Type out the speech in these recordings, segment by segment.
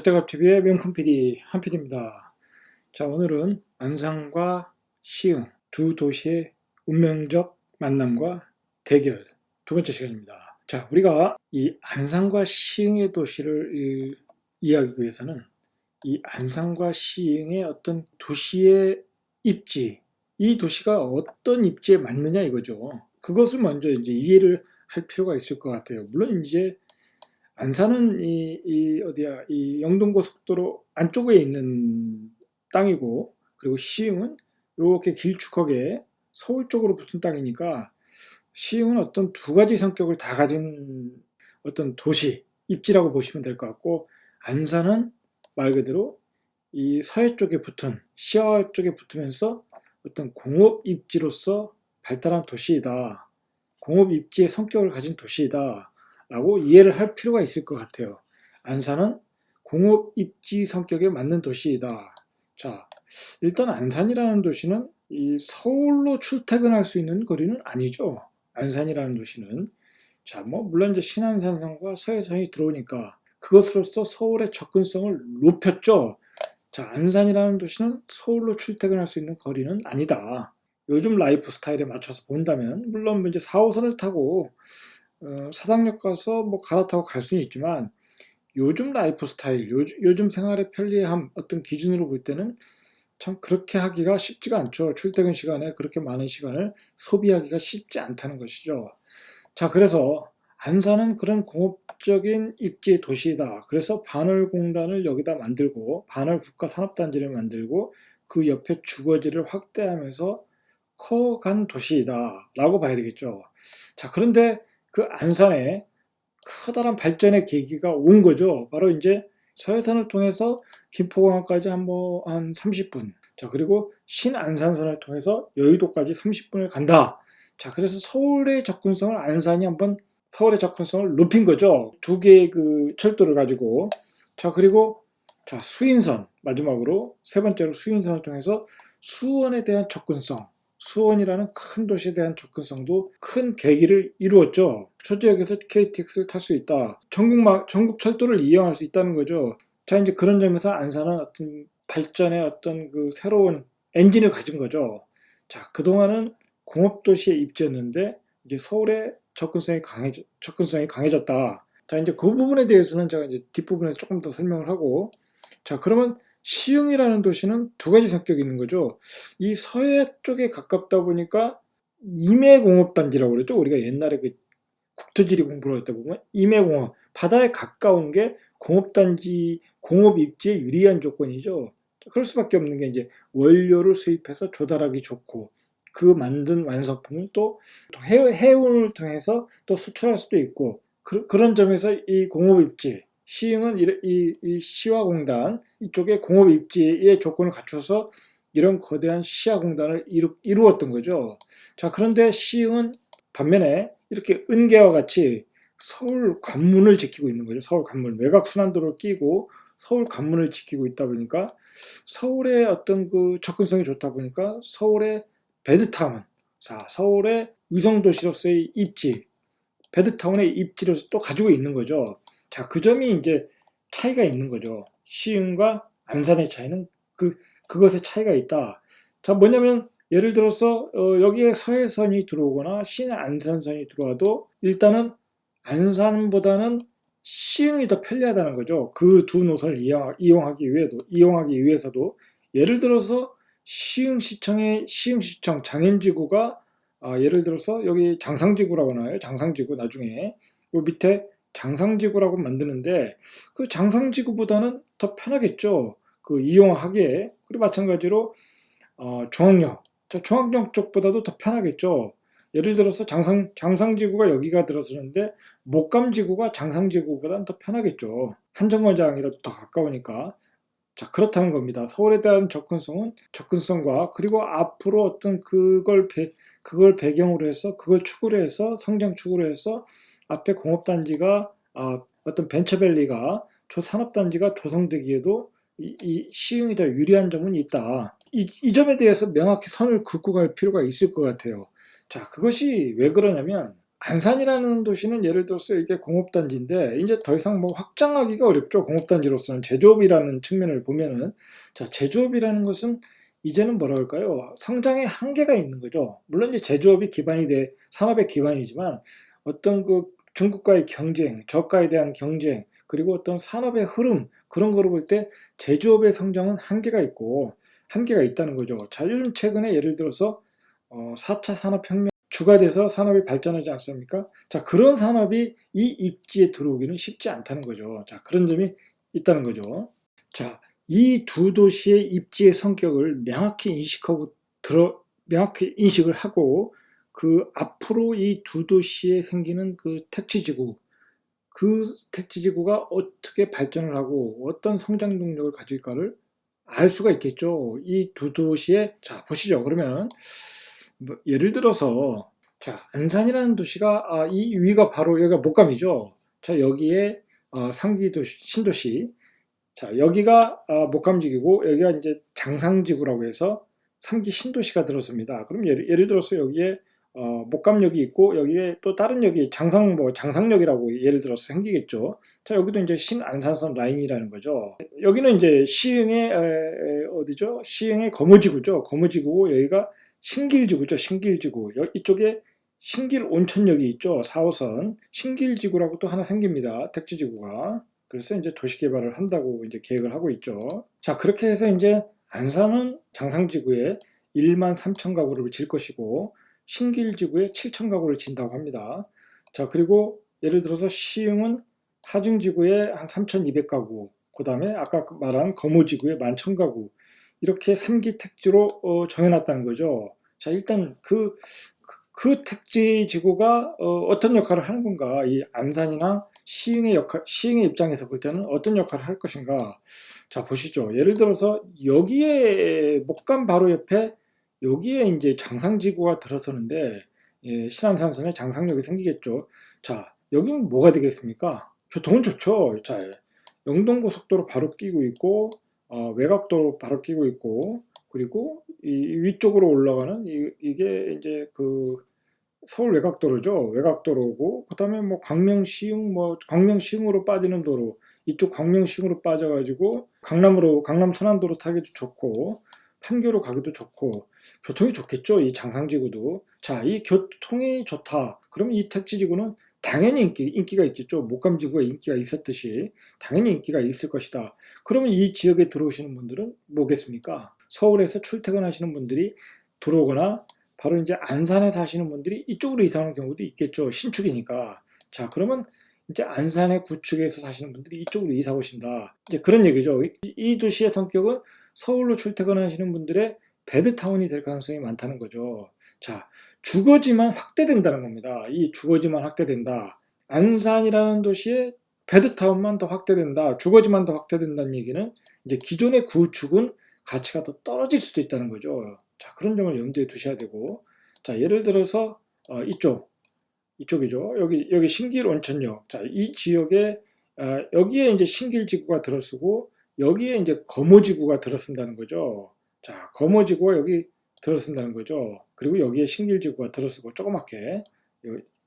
작가TV의 명품 PD 한PD입니다. 자, 오늘은 안산과 시흥 두 도시의 운명적 만남과 대결 두 번째 시간입니다. 자, 우리가 이 안산과 시흥의 도시를 이해하기 위해서는 이 안산과 시흥의 어떤 도시의 입지, 이 도시가 어떤 입지에 맞느냐 이거죠. 그것을 먼저 이제 이해를 할 필요가 있을 것 같아요. 물론 이제 안산은 이 영동고속도로 안쪽에 있는 땅이고, 그리고 시흥은 이렇게 길쭉하게 서울 쪽으로 붙은 땅이니까 시흥은 어떤 두 가지 성격을 다 가진 어떤 도시, 입지라고 보시면 될 것 같고, 안산은 말 그대로 이 서해 쪽에 붙은, 시야 쪽에 붙으면서 어떤 공업 입지로서 발달한 도시이다. 공업 입지의 성격을 가진 도시이다. 라고 이해를 할 필요가 있을 것 같아요. 안산은 공업 입지 성격에 맞는 도시이다. 자, 일단 안산이라는 도시는 이 서울로 출퇴근할 수 있는 거리는 아니죠. 안산이라는 도시는. 자, 물론 이제 신안산선과 서해선이 들어오니까 그것으로서 서울의 접근성을 높였죠. 자, 안산이라는 도시는 서울로 출퇴근할 수 있는 거리는 아니다. 요즘 라이프 스타일에 맞춰서 본다면, 물론 이제 4호선을 타고 사당역 가서 갈아타고 갈 수는 있지만, 요즘 라이프 스타일, 요즘 생활의 편리함 어떤 기준으로 볼 때는 참 그렇게 하기가 쉽지가 않죠. 출퇴근 시간에 그렇게 많은 시간을 소비하기가 쉽지 않다는 것이죠. 자, 그래서 안산은 그런 공업적인 입지 도시이다. 그래서 반월공단을 여기다 만들고 반월 국가산업단지를 만들고 그 옆에 주거지를 확대하면서 커간 도시이다 라고 봐야 되겠죠. 자, 그런데 그 안산에 커다란 발전의 계기가 온 거죠. 바로 이제 서해선을 통해서 김포공항까지 한 30분. 자, 그리고 신안산선을 통해서 여의도까지 30분을 간다. 자, 그래서 서울의 접근성을 높인 거죠. 두 개의 그 철도를 가지고. 자, 그리고 자, 수인선, 마지막으로 세 번째로 수인선을 통해서 수원에 대한 접근성. 수원이라는 큰 도시에 대한 접근성도 큰 계기를 이루었죠. 초지역에서 KTX를 탈 수 있다. 전국 철도를 이용할 수 있다는 거죠. 자, 이제 그런 점에서 안산은 어떤 발전의 어떤 그 새로운 엔진을 가진 거죠. 자, 그동안은 공업도시의 입지였는데 이제 서울의 접근성이 강해졌다. 자, 이제 그 부분에 대해서는 제가 이제 뒷부분에서 조금 더 설명을 하고, 자, 그러면 시흥이라는 도시는 두 가지 성격이 있는 거죠. 이 서해 쪽에 가깝다 보니까 임해공업단지라고 그랬죠. 우리가 옛날에 그 국토지리 공부를 할 때 보면 임해공업, 바다에 가까운 게 공업단지, 공업입지에 유리한 조건이죠. 그럴 수밖에 없는 게 이제 원료를 수입해서 조달하기 좋고, 그 만든 완성품을 또 해운을 통해서 또 수출할 수도 있고, 그런 점에서 이 공업입지, 시흥은 이 시화공단 이쪽에 공업입지의 조건을 갖춰서 이런 거대한 시화공단을 이루었던 거죠. 자, 그런데 시흥은 반면에 이렇게 은계와 같이 서울 관문을 지키고 있는 거죠. 서울 관문, 외곽 순환도를 끼고 서울 관문을 지키고 있다 보니까 서울의 어떤 그 접근성이 좋다 보니까 서울의 베드타운, 자, 서울의 위성도시로서의 입지, 베드타운의 입지를 또 가지고 있는 거죠. 자, 그 점이 이제 차이가 있는 거죠. 시흥과 안산의 차이는 그것의 차이가 있다. 자, 뭐냐면 예를 들어서 여기에 서해선이 들어오거나 신안산선이 들어와도 일단은 안산보다는 시흥이 더 편리하다는 거죠. 그 두 노선을 이용하기 위해서도 예를 들어서 시흥시청 장현지구가 예를 들어서 여기 장상지구라고 나와요. 장상지구 나중에 요 밑에 장상지구라고 만드는데 그 장상지구보다는 더 편하겠죠. 그 이용하기에. 그리고 마찬가지로 중앙역 쪽보다도 더 편하겠죠. 예를 들어서 장상지구가 여기가 들어서는데 목감지구가 장상지구보다는 더 편하겠죠. 한정거장이라도 더 가까우니까. 자, 그렇다는 겁니다. 서울에 대한 접근성과 그리고 앞으로 어떤 그걸 배경으로 해서 그걸 축으로 해서 성장 축으로 해서 앞에 공업단지가 어떤 벤처밸리가 산업단지가 조성되기에도 이 시흥이 더 유리한 점은 있다. 이 점에 대해서 명확히 선을 긋고 갈 필요가 있을 것 같아요. 자, 그것이 왜 그러냐면 안산이라는 도시는 예를 들어서 이게 공업단지인데 이제 더 이상 뭐 확장하기가 어렵죠. 공업단지로서는 제조업이라는 측면을 보면은 자, 제조업이라는 것은 이제는 뭐라 할까요? 성장의 한계가 있는 거죠. 물론 이제 제조업이 기반이 돼 산업의 기반이지만 어떤 그 중국과의 경쟁, 저가에 대한 경쟁, 그리고 어떤 산업의 흐름 그런 거를 볼 때 제조업의 성장은 한계가 있고 한계가 있다는 거죠. 자, 요즘 최근에 예를 들어서 4차 산업혁명 주가 돼서 산업이 발전하지 않습니까? 자, 그런 산업이 이 입지에 들어오기는 쉽지 않다는 거죠. 자, 그런 점이 있다는 거죠. 자, 이 두 도시의 입지의 성격을 명확히 인식을 하고 그 앞으로 이 두 도시에 생기는 그 택지지구, 그 택지지구가 어떻게 발전을 하고 어떤 성장 동력을 가질까를 알 수가 있겠죠. 이 두 도시의 자, 보시죠. 그러면 뭐 예를 들어서 자, 안산이라는 도시가 이 위가 바로 여기가 목감이죠. 자, 여기에 상기도시 신도시 자, 여기가 목감지기고 여기가 이제 장상지구라고 해서 3기 신도시가 들어섭니다. 그럼 예를 들어서 여기에 목감역이 있고 여기에 또 다른 역이 장상역이라고 예를 들어서 생기겠죠. 자, 여기도 이제 신안산선 라인이라는 거죠. 여기는 이제 시흥의 어디죠? 시흥의 거무지구죠. 거무지구고 여기가 신길지구죠. 신길지구. 이쪽에 신길 온천역이 있죠. 4호선 신길지구라고 또 하나 생깁니다. 택지지구가. 그래서 이제 도시 개발을 한다고 이제 계획을 하고 있죠. 자, 그렇게 해서 이제 안산은 장상지구에 1만 3천 가구를 질 것이고 신길지구에 7천 가구를 진다고 합니다. 자, 그리고 예를 들어서 시흥은 하중지구에 한 3,200가구, 그 다음에 아까 말한 거무지구에 11,000가구 이렇게 3기 택지로 정해놨다는 거죠. 자, 일단 그 택지 지구가 어떤 역할을 하는 건가? 이 안산이나 시흥의 입장에서 볼 때는 어떤 역할을 할 것인가? 자, 보시죠. 예를 들어서 여기에 목감 바로 옆에 여기에 이제 장상지구가 들어서는데 신안산선에 장상역이 생기겠죠. 자, 여기는 뭐가 되겠습니까? 교통은 좋죠. 자, 영동고속도로 바로 끼고 있고 외곽도로 바로 끼고 있고 그리고 이 위쪽으로 올라가는 이게 이제 그 서울 외곽도로죠. 외곽도로고 그다음에 뭐 광명시흥으로 빠지는 도로 이쪽 광명시흥으로 빠져가지고 강남 순환도로 타기도 좋고 판교로 가기도 좋고 교통이 좋겠죠. 이 장상지구도. 자, 이 교통이 좋다. 그러면 이 택지지구는 당연히 인기가 있겠죠. 목감지구가 인기가 있었듯이 당연히 인기가 있을 것이다. 그러면 이 지역에 들어오시는 분들은 뭐겠습니까? 서울에서 출퇴근하시는 분들이 들어오거나 바로 이제 안산에 사시는 분들이 이쪽으로 이사하는 경우도 있겠죠. 신축이니까. 자, 그러면 이제 안산의 구축에서 사시는 분들이 이쪽으로 이사 오신다. 이제 그런 얘기죠. 이 도시의 성격은 서울로 출퇴근하시는 분들의 배드타운이 될 가능성이 많다는 거죠. 자, 주거지만 확대된다는 겁니다. 이 주거지만 확대된다. 안산이라는 도시의 배드타운만 더 확대된다. 주거지만 더 확대된다는 얘기는 이제 기존의 구축은 가치가 더 떨어질 수도 있다는 거죠. 자, 그런 점을 염두에 두셔야 되고, 자, 예를 들어서 이쪽이죠. 여기 신길 온천역. 자, 이 지역에 여기에 이제 신길지구가 들어서고 여기에 이제 거모지구가 들어선다는 거죠. 자, 거모지구가 여기 들어선다는 거죠. 그리고 여기에 신길지구가 들어서고 조그맣게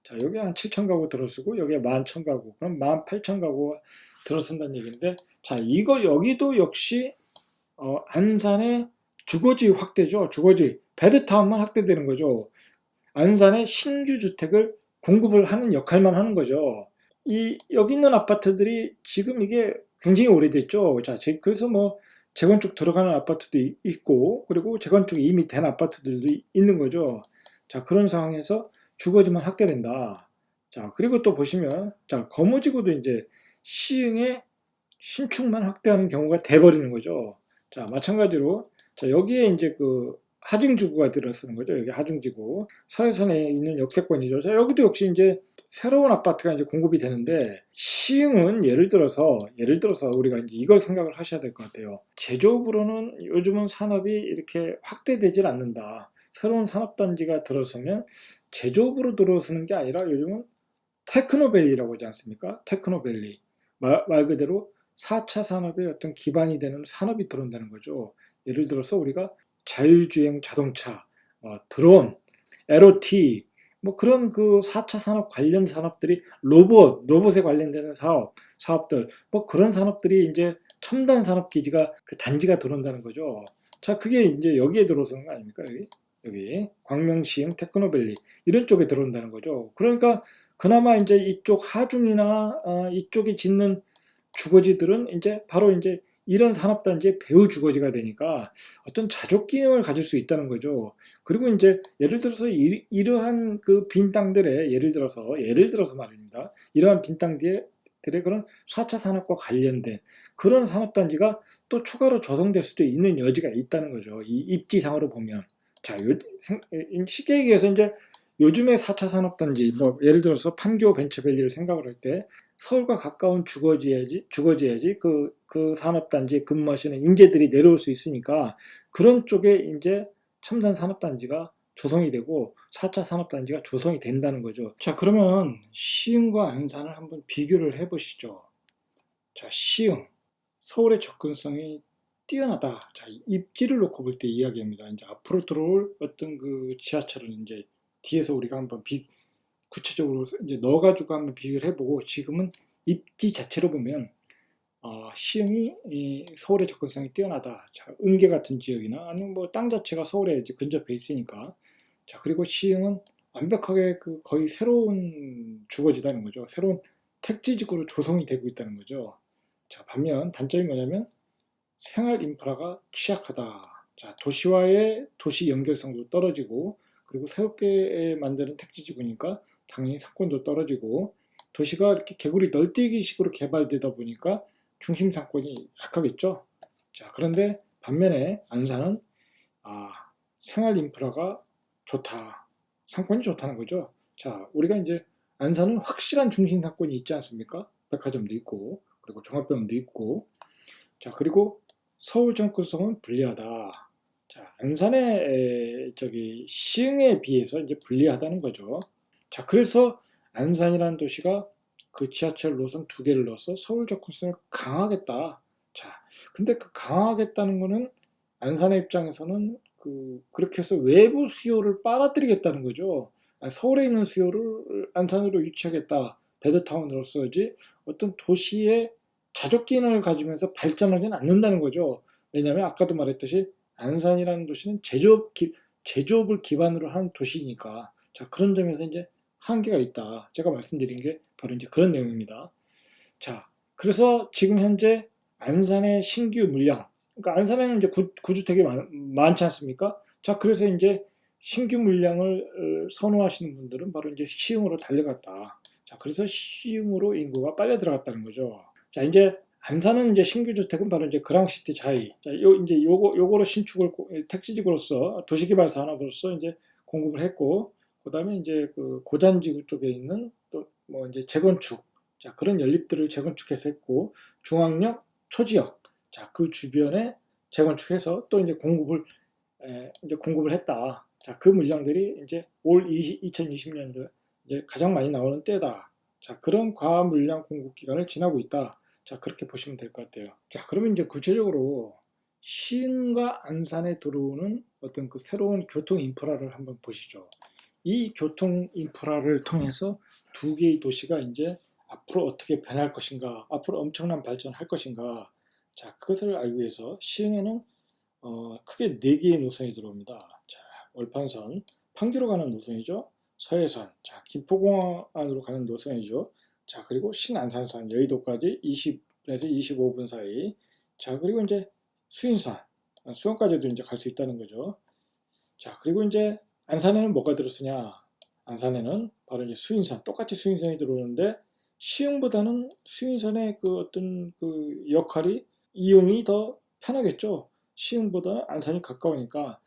자, 여기 한 7천 가구 들어서고 여기에 11,000 가구, 그럼 18,000 가구가 들어선다는 얘기인데, 자, 여기도 역시 안산의 주거지 확대죠. 주거지 배드타운만 확대되는 거죠. 안산의 신규 주택을 공급을 하는 역할만 하는 거죠. 여기 있는 아파트들이 지금 이게 굉장히 오래됐죠. 자, 그래서 뭐 재건축 들어가는 아파트도 있고, 그리고 재건축이 이미 된 아파트들도 있는 거죠. 자, 그런 상황에서 주거지만 확대된다. 자, 그리고 또 보시면, 자, 거무지구도 이제 시흥의 신축만 확대하는 경우가 돼버리는 거죠. 자, 마찬가지로, 자, 여기에 이제 그 하중지구가 들어서는 거죠. 여기 하중지구. 서해선에 있는 역세권이죠. 자, 여기도 역시 이제 새로운 아파트가 이제 공급이 되는데, 시흥은 예를 들어서 우리가 이제 이걸 생각을 하셔야 될 것 같아요. 제조업으로는 요즘은 산업이 이렇게 확대되질 않는다. 새로운 산업단지가 들어서면 제조업으로 들어서는 게 아니라 요즘은 테크노밸리라고 하지 않습니까? 테크노밸리. 말 그대로 4차 산업의 어떤 기반이 되는 산업이 들어온다는 거죠. 예를 들어서 우리가 자율주행 자동차, 드론, LOT, 뭐 그런 그 4차 산업 관련 산업들이 로봇에 관련되는 사업들, 뭐 그런 산업들이 이제 첨단 산업 기지가 그 단지가 들어온다는 거죠. 자, 그게 이제 여기에 들어오는 거 아닙니까? 여기 광명시흥 테크노밸리 이런 쪽에 들어온다는 거죠. 그러니까 그나마 이제 이쪽 하중이나 이쪽이 짓는 주거지들은 이제 바로 이제 이런 산업단지의 배후 주거지가 되니까 어떤 자족 기능을 가질 수 있다는 거죠. 그리고 이제 예를 들어서 이러한 그 빈 땅들에 예를 들어서 말입니다. 이러한 빈 땅들의 그런 4차 산업과 관련된 그런 산업단지가 또 추가로 조성될 수도 있는 여지가 있다는 거죠. 이 입지상으로 보면. 자, 쉽게 얘기해서 이제 요즘의 4차 산업단지, 뭐 예를 들어서 판교 벤처밸리를 생각을 할 때 서울과 가까운 주거지야지 그 산업단지에 근무하시는 인재들이 내려올 수 있으니까 그런 쪽에 이제 첨단 산업단지가 조성이 되고 4차 산업단지가 조성이 된다는 거죠. 자, 그러면 시흥과 안산을 한번 비교를 해보시죠. 자, 시흥. 서울의 접근성이 뛰어나다. 자, 입지를 놓고 볼 때 이야기합니다. 이제 앞으로 들어올 어떤 그 지하철은 이제 뒤에서 우리가 한번 구체적으로 이제 넣어가지고 한번 비교를 해보고 지금은 입지 자체로 보면 시흥이 서울의 접근성이 뛰어나다. 자, 은계 같은 지역이나 아니면 뭐 땅 자체가 서울에 이제 근접해 있으니까. 자, 그리고 시흥은 완벽하게 그 거의 새로운 주거지다는 거죠. 새로운 택지지구로 조성이 되고 있다는 거죠. 자, 반면 단점이 뭐냐면 생활 인프라가 취약하다. 자, 도시와의 도시 연결성도 떨어지고 그리고 새롭게 만드는 택지지구니까 당연히 상권도 떨어지고 도시가 이렇게 개구리 널뛰기식으로 개발되다 보니까 중심 상권이 약하겠죠. 자, 그런데 반면에 안산은 생활 인프라가 좋다. 상권이 좋다는 거죠. 자, 우리가 이제 안산은 확실한 중심 상권이 있지 않습니까? 백화점도 있고 그리고 종합병원도 있고 자, 그리고 서울 접근성은 불리하다. 자, 안산의 시흥에 비해서 이제 불리하다는 거죠. 자, 그래서 안산이라는 도시가 그 지하철 노선 2개를 넣어서 서울 접근성을 강화하겠다. 자, 근데 그 강화하겠다는 거는 안산의 입장에서는 그렇게 해서 외부 수요를 빨아들이겠다는 거죠. 서울에 있는 수요를 안산으로 유치하겠다. 베드타운으로서지 어떤 도시의 자족 기능을 가지면서 발전하지는 않는다는 거죠. 왜냐하면 아까도 말했듯이 안산이라는 도시는 제조업을 기반으로 한 도시니까. 자, 그런 점에서 이제 한계가 있다. 제가 말씀드린 게 바로 이제 그런 내용입니다. 자, 그래서 지금 현재 안산의 신규 물량, 그러니까 안산에는 이제 구주택이 많지 않습니까? 자, 그래서 이제 신규 물량을 선호하시는 분들은 바로 이제 시흥으로 달려갔다. 자, 그래서 시흥으로 인구가 빨려 들어갔다는 거죠. 자, 이제 안산은 이제 신규 주택은 바로 이제 그랑시티 자이. 자, 이제 요거로 신축을 택지지구로서 도시개발 산업으로서 이제 공급을 했고, 그다음에 이제 그 고잔지구 쪽에 있는 또 뭐 이제 재건축. 자, 그런 연립들을 재건축해서 했고, 중앙역, 초지역. 자, 그 주변에 재건축해서 또 이제 공급을 했다. 자, 그 물량들이 이제 올 2020년도에 이제 가장 많이 나오는 때다. 자, 그런 과물량 공급 기간을 지나고 있다. 자, 그렇게 보시면 될 것 같아요. 자, 그러면 이제 구체적으로 시흥과 안산에 들어오는 어떤 그 새로운 교통 인프라를 한번 보시죠. 이 교통 인프라를 통해서 두 개의 도시가 이제 앞으로 어떻게 변할 것인가, 앞으로 엄청난 발전할 것인가. 자, 그것을 알기 위해서 시흥에는 크게 4개의 노선이 들어옵니다. 자, 월판선, 판교로 가는 노선이죠. 서해선, 자, 김포공항으로 가는 노선이죠. 자, 그리고 신안산선, 여의도까지 20에서 25분 사이. 자, 그리고 이제 수인선, 수원까지도 이제 갈 수 있다는 거죠. 자, 그리고 이제 안산에는 뭐가 들었으냐? 안산에는 바로 이제 수인선, 똑같이 수인선이 들어오는데 시흥보다는 수인선의 그 어떤 그 역할이 이용이 더 편하겠죠. 시흥보다 안산이 가까우니까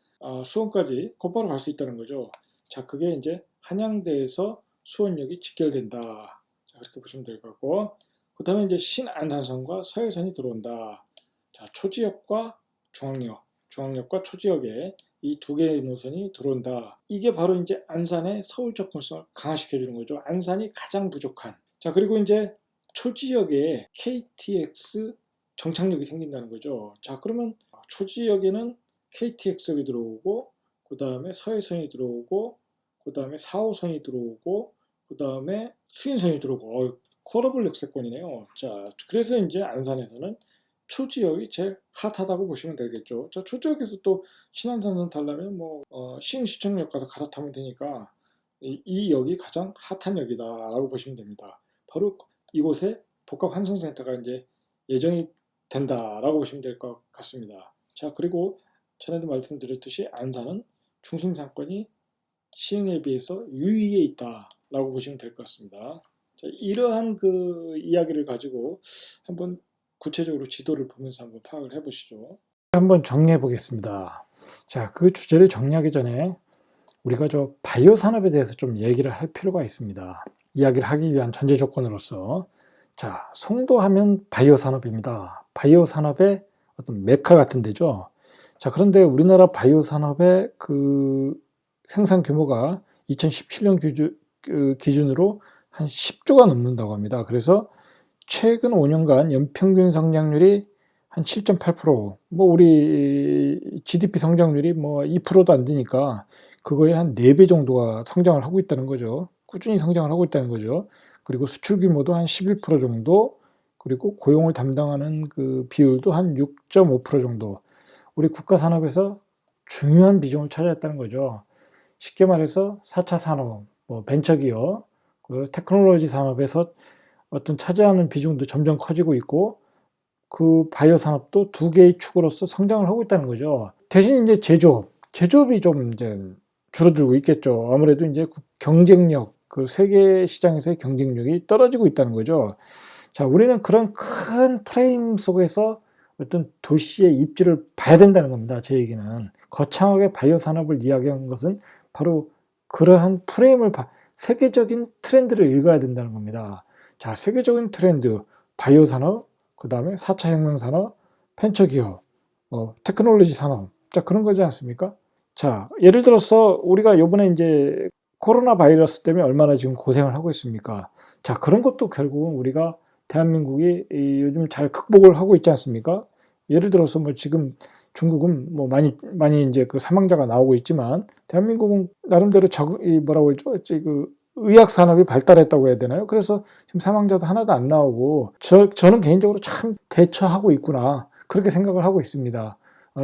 수원까지 곧바로 갈 수 있다는 거죠. 자, 그게 이제 한양대에서 수원역이 직결된다. 자, 그렇게 보시면 될 것 같고, 그 다음에 이제 신안산선과 서해선이 들어온다. 자, 초지역과 중앙역과 초지역에 이 2개의 노선이 들어온다. 이게 바로 이제 안산의 서울 접근성을 강화시켜주는 거죠. 안산이 가장 부족한. 자, 그리고 이제 초지역에 KTX 정착역이 생긴다는 거죠. 자, 그러면 초지역에는 KTX역이 들어오고 그 다음에 서해선이 들어오고 그 다음에 4호선이 들어오고, 그 다음에 수인선이 들어오고, 콜라볼 역세권이네요. 자, 그래서 이제 안산에서는 초지역이 제일 핫하다고 보시면 되겠죠. 자, 초지역에서 또 신안산선 타려면 시흥시청역 가서 갈아타면 되니까 이 역이 가장 핫한 역이다라고 보시면 됩니다. 바로 이곳에 복합 환승센터가 이제 예정이 된다라고 보시면 될 것 같습니다. 자, 그리고 전에도 말씀드렸듯이 안산은 중심 상권이 시흥에 비해서 유의에 있다라고 보시면 될 것 같습니다. 자, 이러한 그 이야기를 가지고 한번 구체적으로 지도를 보면서 한번 파악을 해보시죠. 한번 정리해 보겠습니다. 자, 그 주제를 정리하기 전에 우리가 저 바이오 산업에 대해서 좀 얘기를 할 필요가 있습니다. 이야기를 하기 위한 전제 조건으로서, 자, 송도하면 바이오 산업입니다. 바이오 산업의 어떤 메카 같은 데죠. 자, 그런데 우리나라 바이오 산업의 그 생산 규모가 2017년 기준으로 한 10조가 넘는다고 합니다. 그래서 최근 5년간 연평균 성장률이 한 7.8%, 우리 GDP 성장률이 2%도 안 되니까 그거에 한 4배 정도가 성장을 하고 있다는 거죠. 꾸준히 성장을 하고 있다는 거죠. 그리고 수출 규모도 한 11% 정도, 그리고 고용을 담당하는 그 비율도 한 6.5% 정도. 우리 국가 산업에서 중요한 비중을 차지했다는 거죠. 쉽게 말해서 4차 산업, 벤처기업, 그 테크놀로지 산업에서 어떤 차지하는 비중도 점점 커지고 있고, 그 바이오 산업도 두 개의 축으로서 성장을 하고 있다는 거죠. 대신 이제 제조업이 좀 이제 줄어들고 있겠죠. 아무래도 이제 경쟁력, 그 세계 시장에서의 경쟁력이 떨어지고 있다는 거죠. 자, 우리는 그런 큰 프레임 속에서 어떤 도시의 입지를 봐야 된다는 겁니다. 제 얘기는. 거창하게 바이오 산업을 이야기한 것은 바로 그러한 프레임을 세계적인 트렌드를 읽어야 된다는 겁니다. 자, 세계적인 트렌드, 바이오 산업, 그 다음에 4차 혁명 산업, 벤처기업, 테크놀로지 산업. 자, 그런 거지 않습니까? 자, 예를 들어서 우리가 요번에 이제 코로나 바이러스 때문에 얼마나 지금 고생을 하고 있습니까? 자, 그런 것도 결국은 우리가 대한민국이 요즘 잘 극복을 하고 있지 않습니까? 예를 들어서 지금 중국은 많이 이제 그 사망자가 나오고 있지만, 대한민국은 나름대로 뭐라고 그러죠? 그 의학 산업이 발달했다고 해야 되나요? 그래서 지금 사망자도 하나도 안 나오고, 저는 개인적으로 참 대처하고 있구나, 그렇게 생각을 하고 있습니다.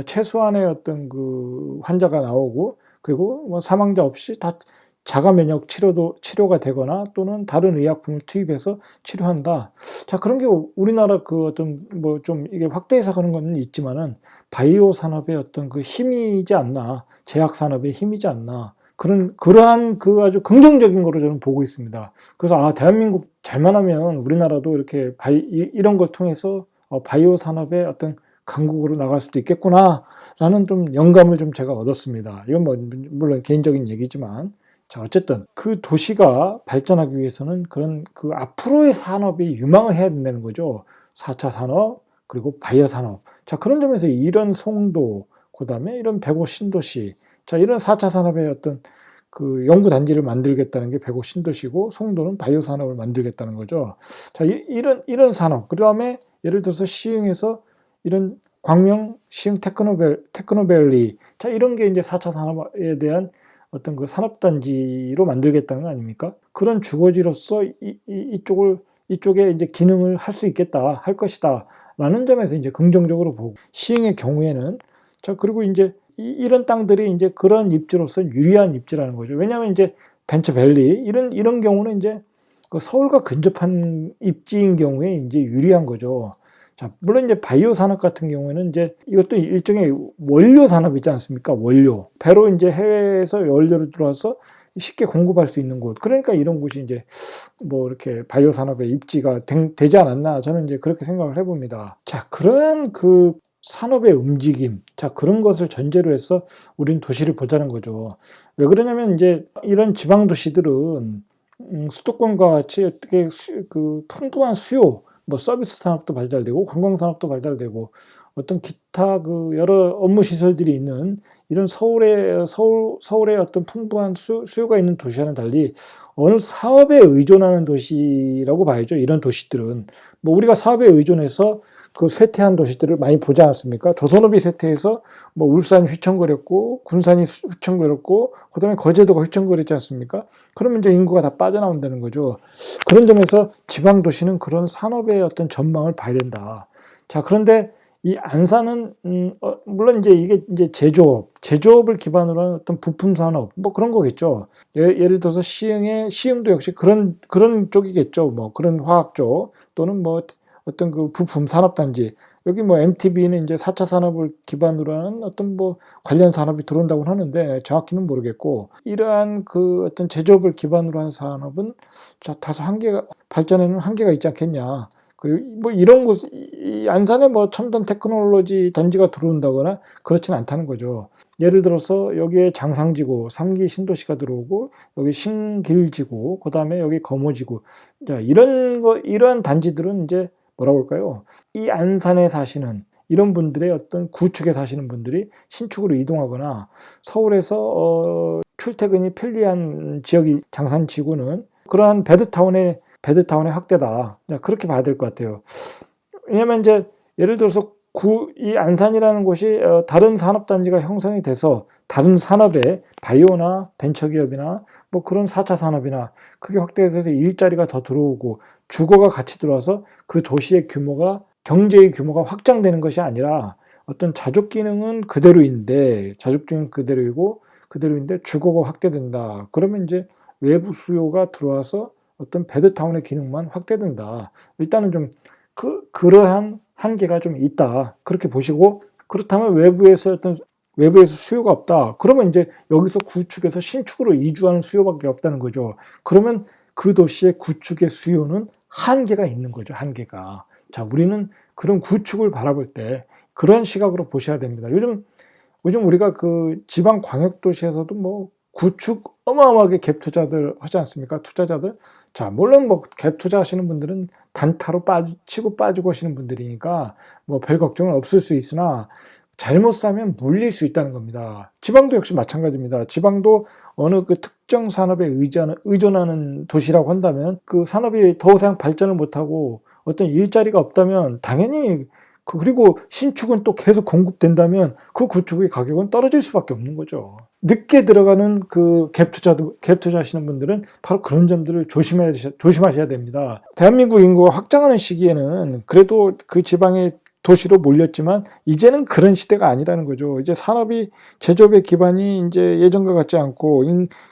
최소한의 어떤 그 환자가 나오고, 그리고 사망자 없이 다 자가 면역 치료가 되거나 또는 다른 의약품을 투입해서 치료한다. 자, 그런 게 우리나라 그 어떤 좀 이게 확대해서 가는 건 있지만은 바이오 산업의 어떤 그 힘이지 않나, 제약 산업의 힘이지 않나, 그러한 그 아주 긍정적인 거로 저는 보고 있습니다. 그래서 대한민국 잘만 하면 우리나라도 이렇게 이런 걸 통해서 바이오 산업의 어떤 강국으로 나갈 수도 있겠구나라는 좀 영감을 좀 제가 얻었습니다. 이건 물론 개인적인 얘기지만, 자, 어쨌든 그 도시가 발전하기 위해서는 그런 그 앞으로의 산업이 유망을 해야 된다는 거죠. 4차 산업, 그리고 바이오 산업. 자, 그런 점에서 이런 송도, 그 다음에 이런 105 신도시, 자, 이런 4차 산업의 어떤 그 연구단지를 만들겠다는 게 105 신도시고, 송도는 바이오 산업을 만들겠다는 거죠. 자, 이런 산업. 그 다음에 예를 들어서 시흥에서 이런 광명, 시흥 테크노밸리. 자, 이런 게 이제 4차 산업에 대한 어떤 그 산업단지로 만들겠다는 거 아닙니까? 그런 주거지로서 이쪽에 이제 기능을 할 수 있겠다, 할 것이다 라는 점에서 이제 긍정적으로 보고, 시흥의 경우에는, 자, 그리고 이제 이런 땅들이 이제 그런 입지로서 유리한 입지라는 거죠. 왜냐하면 이제 벤처밸리 이런 경우는 이제 그 서울과 근접한 입지인 경우에 이제 유리한 거죠. 자, 물론 이제 바이오 산업 같은 경우에는 이제 이것도 일종의 원료 산업이지 않습니까? 원료. 배로 이제 해외에서 원료를 들어와서 쉽게 공급할 수 있는 곳. 그러니까 이런 곳이 이제 이렇게 바이오 산업의 입지가 되지 않았나, 저는 이제 그렇게 생각을 해봅니다. 자, 그런 그 산업의 움직임. 자, 그런 것을 전제로 해서 우리는 도시를 보자는 거죠. 왜 그러냐면 이제 이런 지방 도시들은 수도권과 같이 어떻게 그 풍부한 수요, 서비스 산업도 발달되고 관광 산업도 발달되고 어떤 기타 그 여러 업무 시설들이 있는 이런 서울의 어떤 풍부한 수요가 있는 도시와는 달리 어느 사업에 의존하는 도시라고 봐야죠. 이런 도시들은 우리가 사업에 의존해서 그 쇠퇴한 도시들을 많이 보지 않았습니까? 조선업이 쇠퇴해서 뭐 울산이 휘청거렸고 군산이 휘청거렸고 그다음에 거제도가 휘청거렸지 않습니까? 그러면 이제 인구가 다 빠져나온다는 거죠. 그런 점에서 지방 도시는 그런 산업의 어떤 전망을 봐야 된다. 자, 그런데 이 안산은 물론 이제 이게 이제 제조업을 기반으로 한 어떤 부품 산업 뭐 그런 거겠죠. 예를 들어서 시흥도 역시 그런 쪽이겠죠. 뭐 그런 화학 쪽 또는 뭐 어떤 그 부품 산업단지 여기 뭐 MTB는 이제 4차 산업을 기반으로 하는 어떤 뭐 관련 산업이 들어온다고 하는데 정확히는 모르겠고 이러한 그 어떤 제조업을 기반으로 한 산업은 다소 발전에는 한계가 있지 않겠냐. 그리고 뭐 이런 곳, 이 안산에 뭐 첨단 테크놀로지 단지가 들어온다거나 그렇지는 않다는 거죠. 예를 들어서 여기에 장상지구, 3기 신도시가 들어오고 여기 신길지구, 그 다음에 여기 거모지구. 자, 이러한 단지들은 이제 뭐라고 할까요? 이 안산에 사시는 이런 분들의 어떤 구축에 사시는 분들이 신축으로 이동하거나 서울에서 출퇴근이 편리한 지역이 장산지구는 그러한 베드타운의 확대다. 그렇게 봐야 될 것 같아요. 왜냐면 이제 예를 들어서 이 안산이라는 곳이 다른 산업단지가 형성이 돼서 다른 산업에 바이오나 벤처기업이나 뭐 그런 4차 산업이나 크게 확대돼서 일자리가 더 들어오고 주거가 같이 들어와서 그 도시의 경제의 규모가 확장되는 것이 아니라 어떤 자족 기능은 그대로인데 주거가 확대된다. 그러면 이제 외부 수요가 들어와서 어떤 베드타운의 기능만 확대된다. 일단은 좀 그러한 한계가 좀 있다. 그렇게 보시고 그렇다면 외부에서 수요가 없다. 그러면 이제 여기서 구축에서 신축으로 이주하는 수요밖에 없다는 거죠. 그러면 그 도시의 구축의 수요는 한계가 있는 거죠. 한계가. 자, 우리는 그런 구축을 바라볼 때 그런 시각으로 보셔야 됩니다. 요즘 우리가 그 지방 광역도시에서도 뭐 구축 어마어마하게 갭 투자들 하지 않습니까? 투자자들. 자, 물론 뭐 갭 투자하시는 분들은 단타로 치고 빠지고 하시는 분들이니까 뭐 별 걱정은 없을 수 있으나 잘못 사면 물릴 수 있다는 겁니다. 지방도 역시 마찬가지입니다. 지방도 어느 그 특정 산업에 의존하는 도시라고 한다면 그 산업이 더 이상 발전을 못하고 어떤 일자리가 없다면 당연히 그리고 신축은 또 계속 공급된다면 그 구축의 가격은 떨어질 수밖에 없는 거죠. 늦게 들어가는 그 갭 투자하시는 분들은 바로 그런 점들을 조심하셔야 됩니다. 대한민국 인구가 확장하는 시기에는 그래도 그 지방의 도시로 몰렸지만 이제는 그런 시대가 아니라는 거죠. 이제 산업이 제조업의 기반이 이제 예전과 같지 않고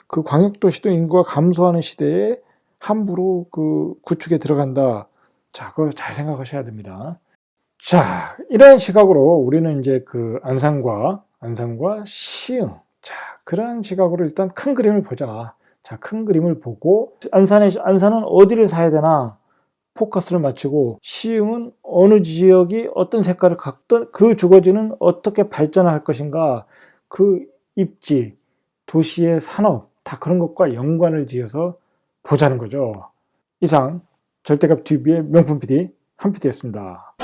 그 광역도시도 인구가 감소하는 시대에 함부로 그 구축에 들어간다. 자, 그거 잘 생각하셔야 됩니다. 자, 이런 시각으로 우리는 이제 그 안산과 시흥. 자, 그런 시각으로 일단 큰 그림을 보자. 자, 큰 그림을 보고 안산은 어디를 사야 되나 포커스를 맞추고 시흥은 어느 지역이 어떤 색깔을 갖던 그 주거지는 어떻게 발전할 것인가 그 입지, 도시의 산업 다 그런 것과 연관을 지어서 보자는 거죠. 이상 절대값 TV의 명품 PD 한 PD였습니다.